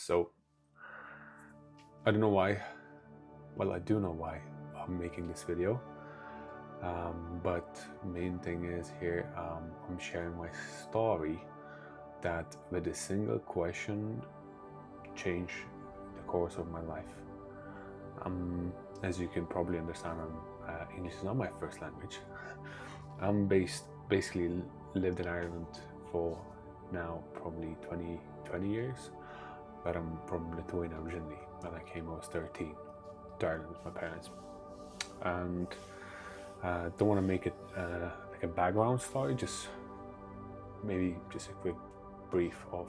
So I don't know why. Well, I do know why I'm making this video. But main thing is here, I'm sharing my story that with a single question changed the course of my life. As you can probably understand, English is not my first language. I'm basically lived in Ireland for now probably 20 years, but I'm from Lithuania originally. When I came, I was 13 to Ireland with my parents. And don't want to make it like a background story, just maybe just a quick brief of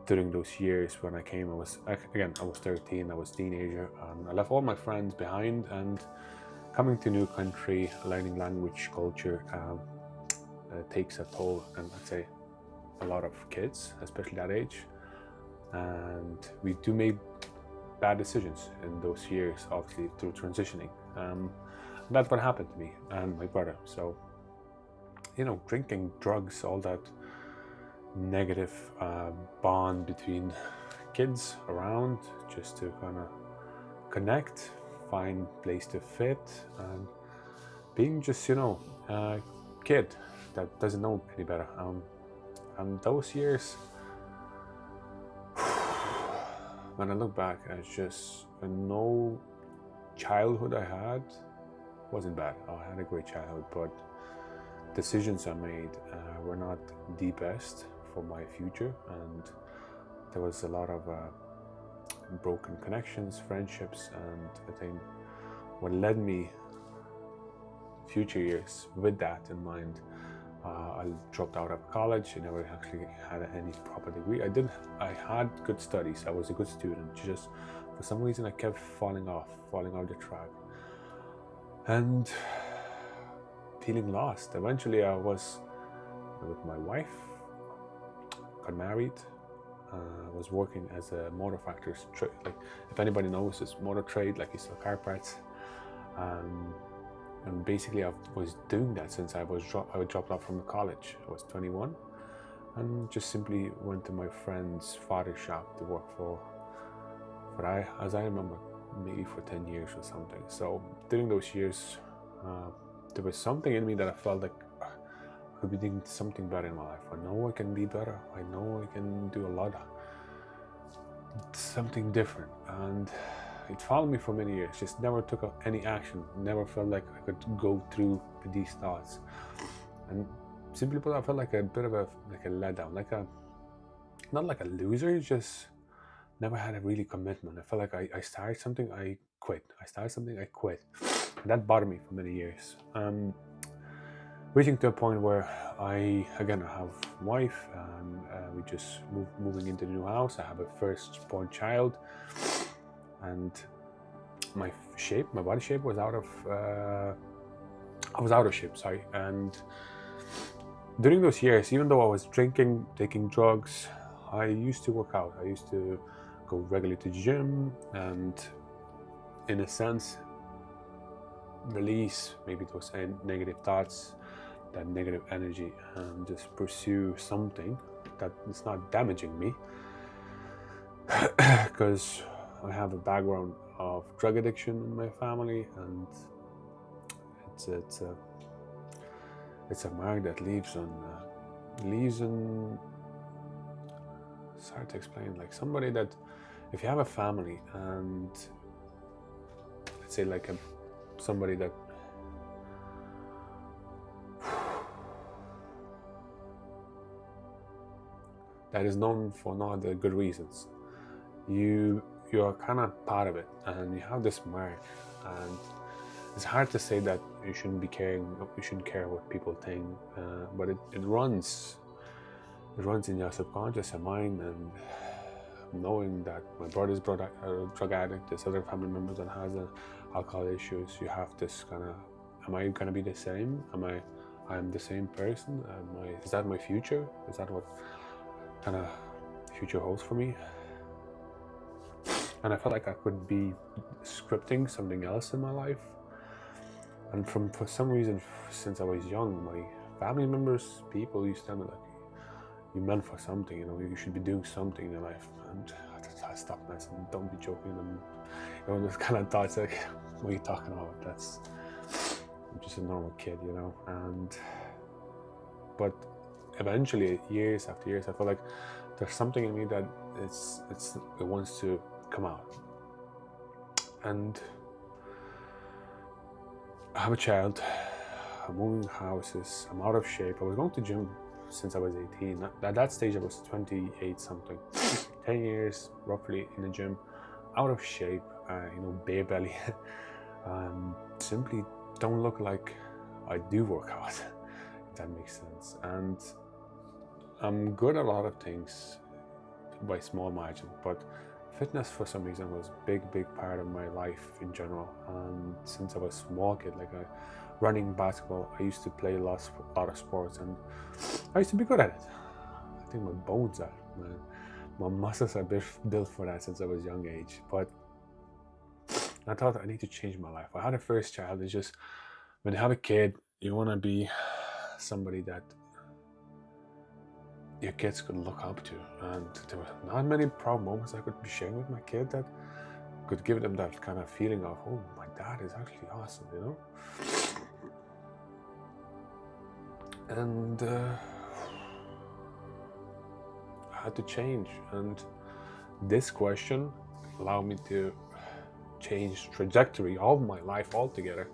during those years when I came. I was 13, I was a teenager, and I left all my friends behind, and coming to a new country, learning language, culture, takes a toll, and I'd say a lot of kids, especially that age, and we do make bad decisions in those years, obviously through transitioning. That's what happened to me and my brother. So, drinking, drugs, all that negative bond between kids around, just to kind of connect, find place to fit, and being just a kid that doesn't know any better. And those years, when I look back, it's just no childhood I had wasn't bad. I had a great childhood, but decisions I made were not the best for my future, and there was a lot of broken connections, friendships, and I think what led me future years with that in mind, I dropped out of college. I never actually had any proper degree. I had good studies. I was a good student. Just for some reason I kept falling off the track and feeling lost. Eventually I was with my wife, got married, was working as a motor factor's trade. Like, if anybody knows this motor trade, like you sell car parts, and basically I was doing that since I dropped out from college. I was 21 and just simply went to my friend's father's shop to work for as I remember, maybe for 10 years or something. So during those years, there was something in me that I felt like I could be doing something better in my life. I know I can be better. I know I can do a lot, something different. And it followed me for many years, just never took any action, never felt like I could go through these thoughts. And simply put, I felt like a bit of a letdown, not like a loser, just never had a really commitment. I felt like I started something, I quit. I started something, I quit. And that bothered me for many years. Reaching to a point where I have a wife, and we just moving into the new house. I have a firstborn child, and my body shape was out of shape, sorry. And during those years, even though I was drinking, taking drugs, I used to work out. I used to go regularly to the gym, and in a sense release maybe those negative thoughts, that negative energy, and just pursue something that is not damaging me, because I have a background of drug addiction in my family, and it's a mark that leaves in it's hard to explain. Like somebody that, if you have a family and let's say like somebody that is known for no other good reasons, you're kind of part of it, and you have this mark, and it's hard to say that you shouldn't care what people think, but it runs in your subconscious and mind. And knowing that my brother's a drug addict, this other family member that has alcohol issues, you have this kind of, am I gonna be the same? I'm the same person? Is that my future? Is that what kind of future holds for me? And I felt like I could be scripting something else in my life. And for some reason, since I was young, my family members, people used to tell me like, you're meant for something, you know, you should be doing something in your life. And I stopped myself, don't be joking. And you know, those kind of thoughts like, what are you talking about? I'm just a normal kid, you know. But eventually, years after years, I feel like there's something in me that it wants to come out. And I have a child, I'm moving houses, I'm out of shape. I was going to gym since I was 18. At that stage I was 28 something. 10 years roughly in the gym, out of shape, you know, bare belly. Simply don't look like I do work out, if that makes sense. And I'm good at a lot of things by small margin, but fitness for some reason was a big part of my life in general. And since I was a small kid, like running, basketball, I used to play a lot of sports, and I used to be good at it. I think my bones are, my muscles are built for that since I was a young age. But I thought I need to change my life. I had a first child. It's just, when you have a kid, you want to be somebody that your kids could look up to, and there were not many proud moments I could be sharing with my kid that could give them that kind of feeling of, oh, my dad is actually awesome, you know. And I had to change, and this question allowed me to change trajectory of my life altogether.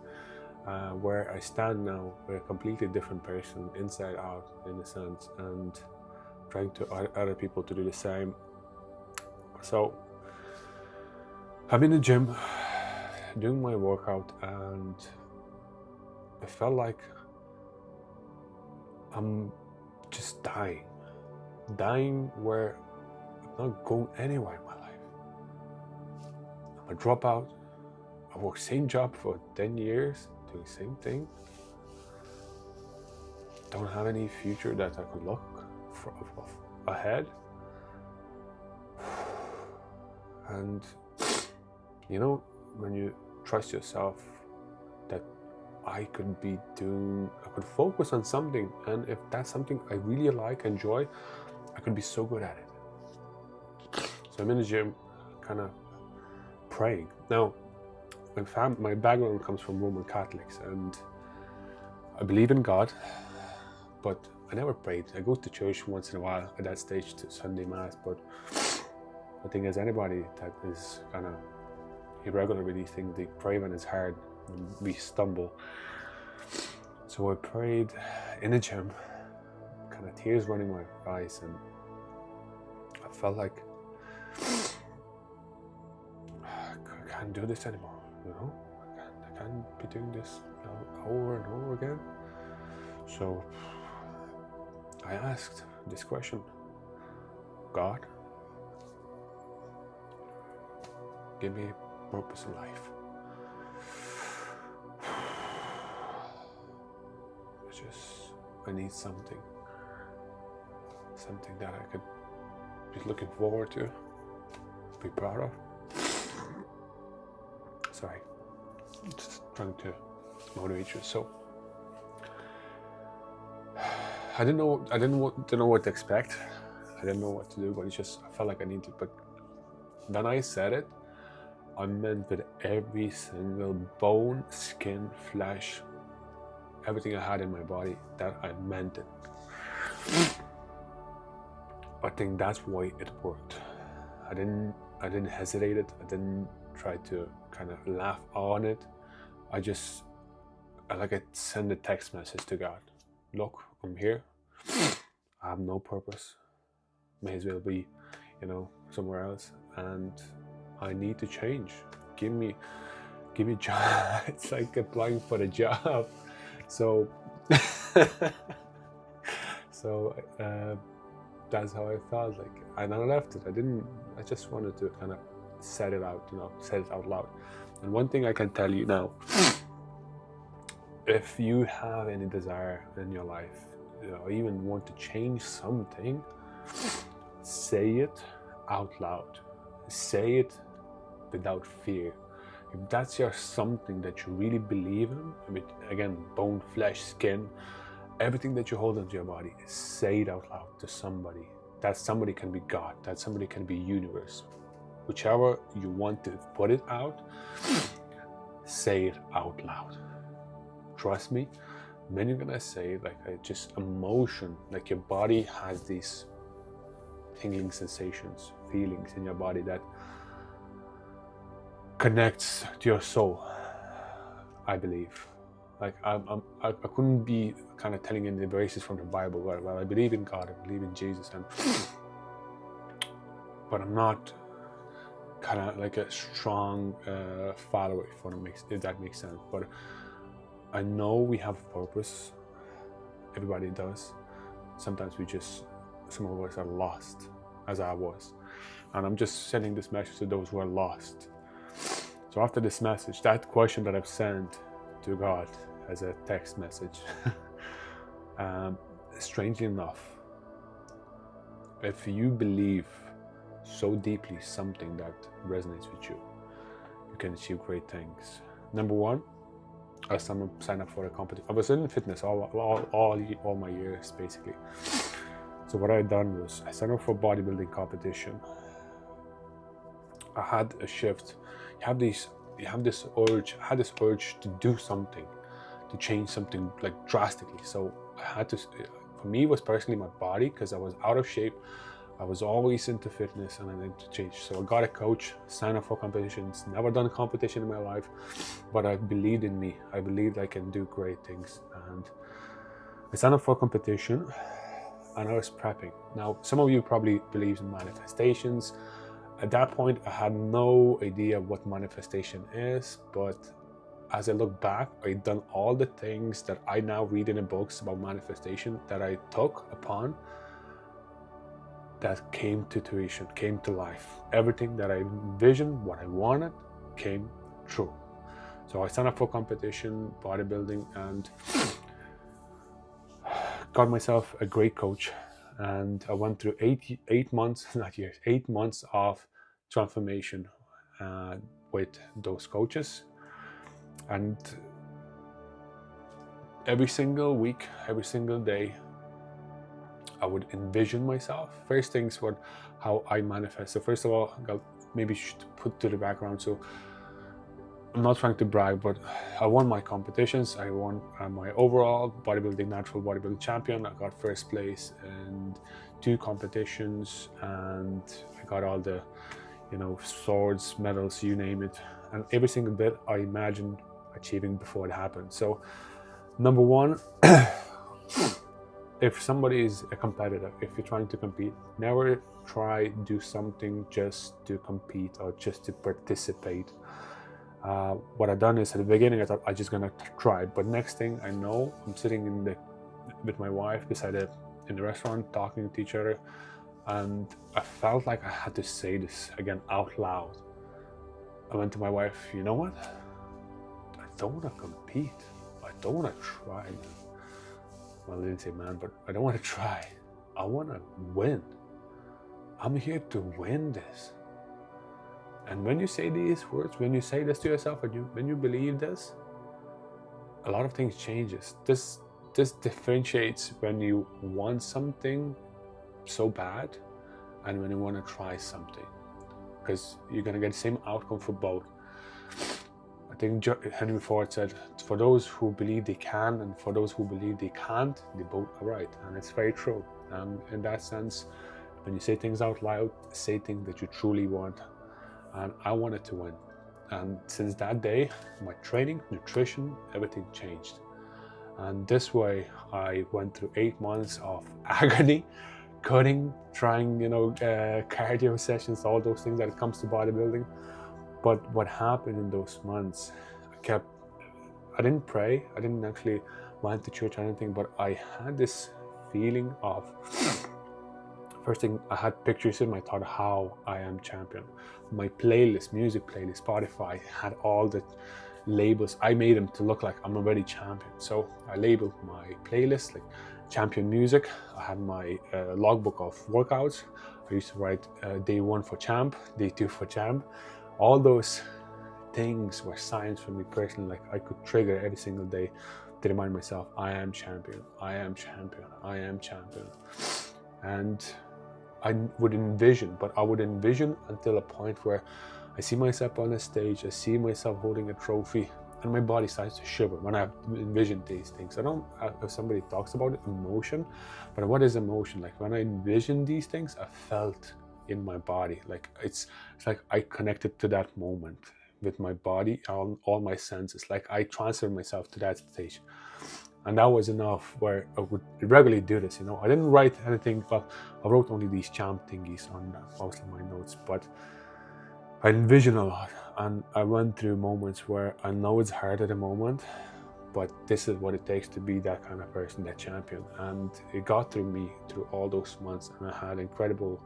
Where I stand now, a completely different person, inside out, in a sense, and trying to other people to do the same. So I'm in the gym doing my workout, and I felt like I'm just dying where I'm not going anywhere in my life. I'm a dropout. I worked same job for 10 years, doing the same thing. Don't have any future that I could look ahead. And you know, when you trust yourself that I could focus on something, and if that's something I really like, enjoy, I could be so good at it. So I'm in the gym, kind of praying. Now, my background comes from Roman Catholics, and I believe in God, but I never prayed. I go to church once in a while at that stage to Sunday Mass, but I think as anybody that is kind of irregular with these things, they pray when it's hard, when we stumble. So I prayed in the gym, kind of tears running my eyes, and I felt like I can't do this anymore, you know? I can't be doing this over and over again. So I asked this question: God, give me purpose in life. I need something that I could be looking forward to, be proud of. Sorry, just trying to motivate you. So I didn't know what to expect. I didn't know what to do, but I felt like I needed. But when I said it, I meant with every single bone, skin, flesh, everything I had in my body, that I meant it. I think that's why it worked. I didn't hesitate it. I didn't try to kind of laugh on it. I send a text message to God. Look, I'm here. I have no purpose. May as well be, somewhere else. And I need to change. Give me a job. It's like applying for a job. So that's how I felt like, and I left it. I just wanted to kind of set it out loud. And one thing I can tell you now, if you have any desire in your life, even want to change something, say it out loud. Say it without fear. If that's something that you really believe in, again, bone, flesh, skin, everything that you hold onto your body, say it out loud to somebody. That somebody can be God, that somebody can be universe. Whichever you want to put it out, say it out loud. Trust me, when you're gonna say it, like just emotion, like your body has these tingling sensations, feelings in your body that connects to your soul, I believe. Like I couldn't be kind of telling in the verses from the Bible, well, I believe in God, I believe in Jesus, but I'm not kind of like a strong follower, if that makes sense. But I know we have a purpose. Everybody does. Sometimes some of us are lost, as I was. And I'm just sending this message to those who are lost. So after this message, that question that I've sent to God as a text message, strangely enough, if you believe so deeply something that resonates with you, you can achieve great things. Number one, I signed up for a competition. I was in fitness all my years, basically. So what I had done was I signed up for a bodybuilding competition. I had a shift. I had this urge to do something, to change something like drastically. So I had to, for me, it was personally my body, because I was out of shape. I was always into fitness and I needed to change. So I got a coach, signed up for competitions, never done a competition in my life, but I believed in me. I believed I can do great things. And I signed up for a competition and I was prepping. Now, some of you probably believe in manifestations. At that point, I had no idea what manifestation is, but as I look back, I'd done all the things that I now read in the books about manifestation that I took upon, that came to fruition, came to life. Everything that I envisioned, what I wanted, came true. So I signed up for competition, bodybuilding, and got myself a great coach. And I went through 8 months, not years, 8 months of transformation with those coaches. And every single week, every single day, I would envision myself. First things were how I manifest. So first of all, maybe should put to the background. So I'm not trying to brag, but I won my competitions. I won my overall natural bodybuilding champion. I got first place in 2 competitions, and I got all the, swords, medals, you name it. And every single bit I imagined achieving before it happened. So number one, if somebody is a competitor, if you're trying to compete, never try do something just to compete or just to participate. What I've done is, at the beginning, I thought I'm just gonna try, but next thing I know, I'm sitting with my wife in the restaurant, talking to each other, and I felt like I had to say this again out loud. I went to my wife, you know what? I don't want to compete. I don't want to try. Well, I didn't say man, but I don't want to try. I want to win. I'm here to win this. And when you say these words, when you say this to yourself, when you believe this, a lot of things changes. This differentiates when you want something so bad and when you want to try something, because you're going to get the same outcome for both. I think Henry Ford said, for those who believe they can and for those who believe they can't, they both are right. And it's very true. In that sense, when you say things out loud, say things that you truly want. And I wanted to win. And since that day, my training, nutrition, everything changed. And this way, I went through 8 months of agony, cutting, trying, cardio sessions, all those things that comes to bodybuilding. But what happened in those months, I didn't pray, I didn't actually went to church or anything, but I had this feeling of, first thing, I had pictures in my thought how I am champion. My playlist, music playlist, Spotify, had all the labels. I made them to look like I'm already champion. So I labeled my playlist like champion music. I had my logbook of workouts. I used to write day 1 for champ, day 2 for champ. All those things were signs for me personally, like I could trigger every single day to remind myself, I am champion, I am champion, I am champion. And I would envision until a point where I see myself on a stage, I see myself holding a trophy, and my body starts to shiver when I envision these things. I don't, if somebody talks about it, emotion, but what is emotion? Like when I envisioned these things, I felt in my body, like it's like I connected to that moment with my body, all my senses, like I transferred myself to that stage. And that was enough where I would regularly do this, I didn't write anything, but I wrote only these champ thingies on mostly my notes, but I envision a lot. And I went through moments where I know it's hard at the moment, but this is what it takes to be that kind of person, that champion. And it got through me through all those months, and I had incredible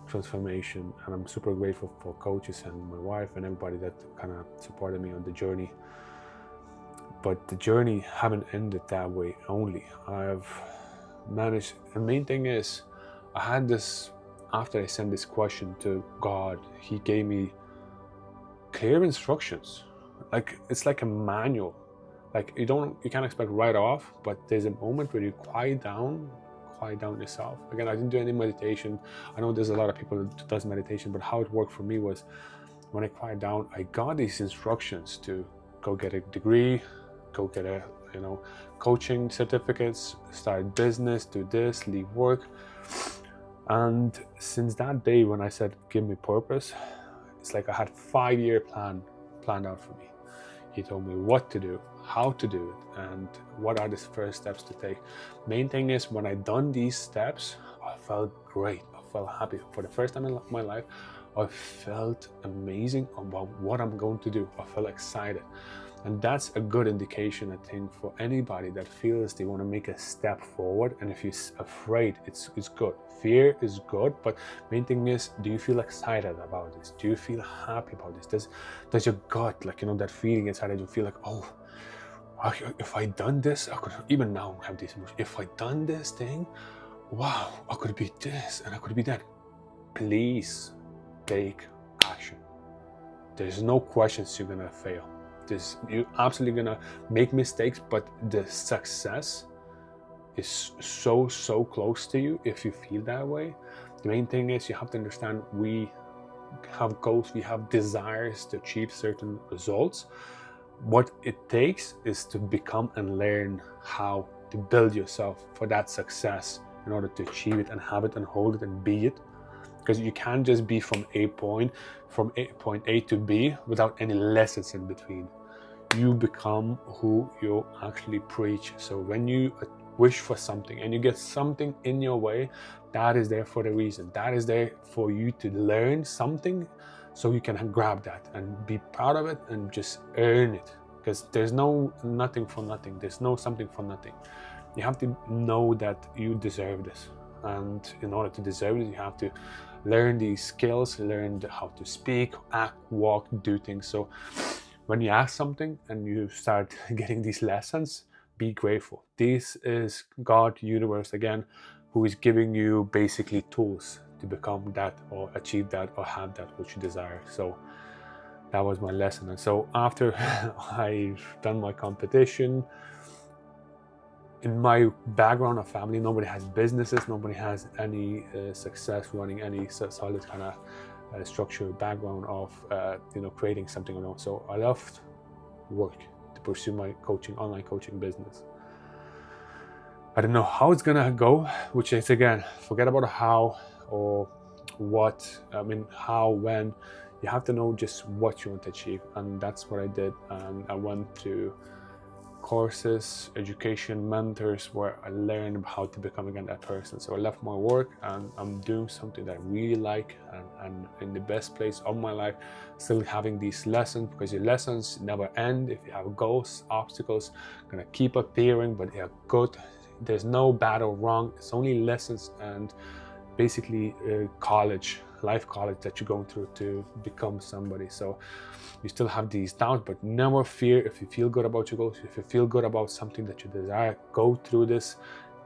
transformation, and I'm super grateful for coaches and my wife and everybody that kind of supported me on the journey. But the journey haven't ended that way only. I've managed, the main thing is, I had this, after I sent this question to God, he gave me clear instructions. Like, it's like a manual. Like you can't expect right off, but there's a moment where you quiet down yourself. Again, I didn't do any meditation. I know there's a lot of people that does meditation, but how it worked for me was when I quiet down, I got these instructions to go get a degree, go get a coaching certificates, start business, do this, leave work. And since that day when I said give me purpose, it's like I had 5-year plan planned out for me. He told me what to do, how to do it, and what are the first steps to take. Main thing is, when I done these steps, I felt great. I felt happy. For the first time in my life, I felt amazing about what I'm going to do. I felt excited. And that's a good indication, I think, for anybody that feels they want to make a step forward. And if you're afraid, it's good. Fear is good, but main thing is, do you feel excited about this? Do you feel happy about this? Does your gut, like, that feeling inside that you feel like, oh, if I done this, I could, even now have this emotion. If I done this thing, wow, I could be this and I could be that. Please take action. There's no questions you're gonna fail. You're absolutely gonna make mistakes, but the success is so close to you if you feel that way. The main thing is, you have to understand, we have goals, we have desires to achieve certain results. What it takes is to become and learn how to build yourself for that success in order to achieve it and have it and hold it and be it. Because you can't just be from point A to B without any lessons in between. You become who you actually preach. So when you wish for something and you get something in your way, that is there for a reason. That is there for you to learn something, so you can grab that and be proud of it and just earn it. Because there's no nothing for nothing. There's no something for nothing. You have to know that you deserve this. And in order to deserve it, you have to learn these skills, learn how to speak, act, walk, do things. So when you ask something and you start getting these lessons, be grateful. This is God, universe again, who is giving you basically tools to become that or achieve that or have that which you desire. So that was my lesson. And so after I've done my competition, in my background of family, nobody has businesses, nobody has any success running any solid kind of structured background of creating something alone. So I left work to pursue my online coaching business. I don't know how it's gonna go, which is, again, forget about how or what. How, when. You have to know just what you want to achieve, and that's what I did. And I went to courses, education, mentors, where I learned how to become again that person. So I left my work and I'm doing something that I really like, and in the best place of my life, still having these lessons, because your lessons never end. If you have goals, obstacles gonna keep appearing, but they're good. There's no bad or wrong. It's only lessons and basically life college that you're going through to become somebody. So you still have these doubts, but never fear. If you feel good about your goals, if you feel good about something that you desire, go through this,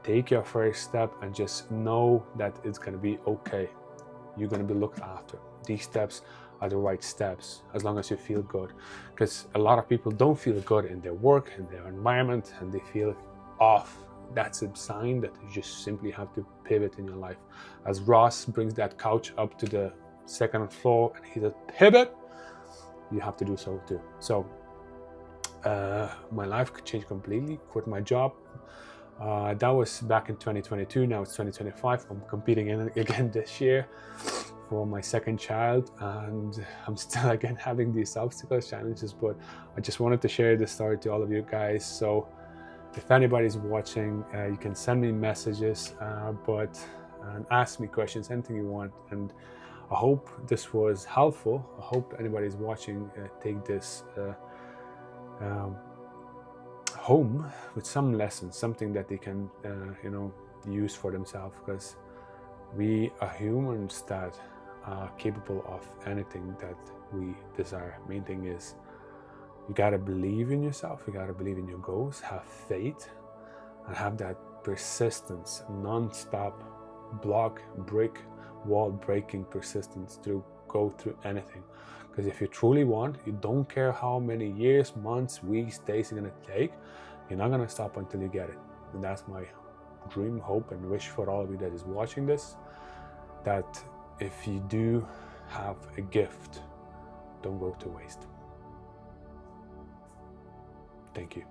take your first step, and just know that it's going to be okay. You're going to be looked after. These steps are the right steps, as long as you feel good. Because a lot of people don't feel good in their work, in their environment, and they feel off. That's a sign that you just simply have to pivot in your life. As Ross brings that couch up to the second floor and he says, pivot, you have to do so too. So my life could change completely, quit my job. That was back in 2022, now it's 2025. I'm competing again this year for my second child, and I'm still again having these obstacles, challenges, but I just wanted to share this story to all of you guys. So if anybody's watching, you can send me messages, and ask me questions, anything you want. And I hope this was helpful. I hope anybody's watching take this home with some lessons, something that they can use for themselves, because we are humans that are capable of anything that we desire. Main thing is you gotta believe in yourself, you gotta believe in your goals, have faith, and have that persistence, non-stop brick wall breaking persistence to go through anything. Because if you truly want, you don't care how many years, months, weeks, days it's gonna take, you're not gonna stop until you get it. And that's my dream, hope, and wish for all of you that is watching this, that if you do have a gift, don't go to waste. Thank you.